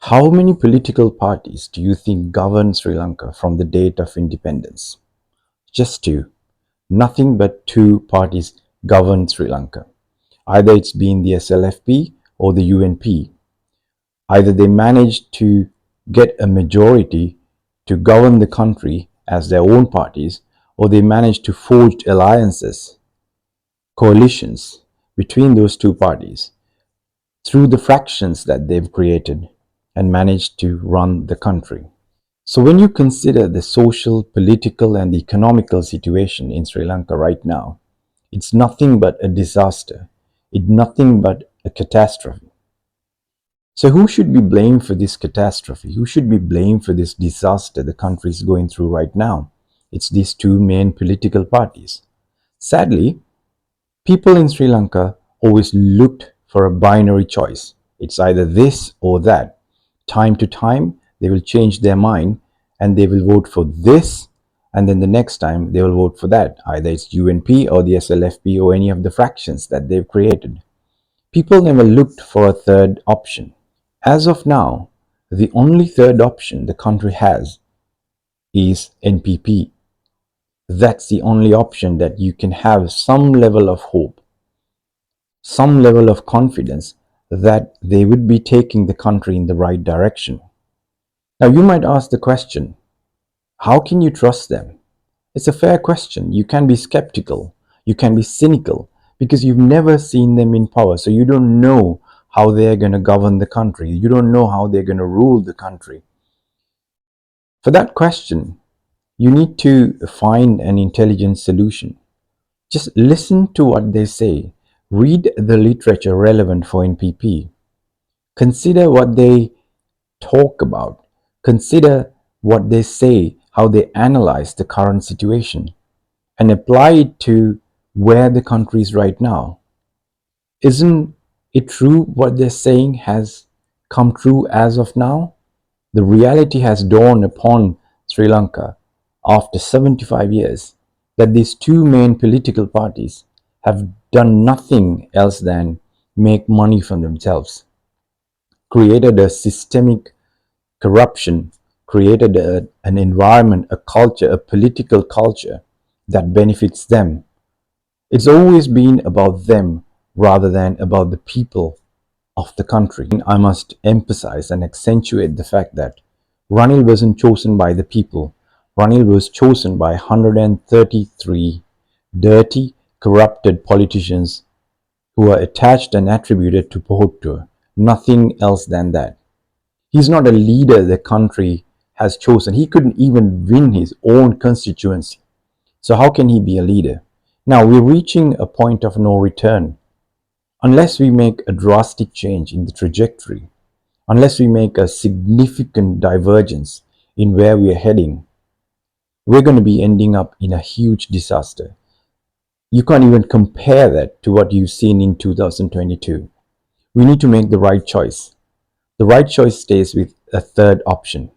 How many political parties do you think govern Sri Lanka from the date of independence? Just two. Nothing but two parties govern Sri Lanka. Either it's been the SLFP or the UNP. Either they managed to get a majority to govern the country as their own parties, or they managed to forge alliances, coalitions between those two parties through the fractions that they've created and managed to run the country. So when you consider the social, political and the economical situation in Sri Lanka right now, it's nothing but a disaster. It's nothing but a catastrophe. So who should be blamed for this catastrophe? Who should be blamed for this disaster the country is going through right now? It's these two main political parties. Sadly, people in Sri Lanka always looked for a binary choice. It's either this or that. Time to time, they will change their mind and they will vote for this, and then the next time they will vote for that. Either it's UNP or the SLFP or any of the fractions that they've created. People never looked for a third option. As of now, the only third option the country has is NPP. That's the only option that you can have some level of hope, some level of confidence that they would be taking the country in the right direction. Now, you might ask the question, how can you trust them? It's a fair question. You can be skeptical, you can be cynical, because you've never seen them in power, so you don't know how they're going to govern the country. You don't know how they're going to rule the country. For that question, you need to find an intelligent solution. Just listen to what they say. Read the literature relevant for NPP. Consider what they talk about. Consider what they say, how they analyze the current situation, and apply it to where the country is right now. Isn't it true what they're saying has come true as of now? The reality has dawned upon Sri Lanka after 75 years that these two main political parties have done nothing else than make money for themselves, created a systemic corruption, created an environment, a culture, a political culture that benefits them. It's always been about them rather than about the people of the country. I must emphasize and accentuate the fact that Ranil wasn't chosen by the people. Ranil was chosen by 133 dirty, corrupted politicians who are attached and attributed to Pohottur. Nothing else than that. He's not a leader the country has chosen. He couldn't even win his own constituency. So how can he be a leader? Now we're reaching a point of no return. Unless we make a drastic change in the trajectory, unless we make a significant divergence in where we are heading, we're going to be ending up in a huge disaster. You can't even compare that to what you've seen in 2022. We need to make the right choice. The right choice stays with a third option.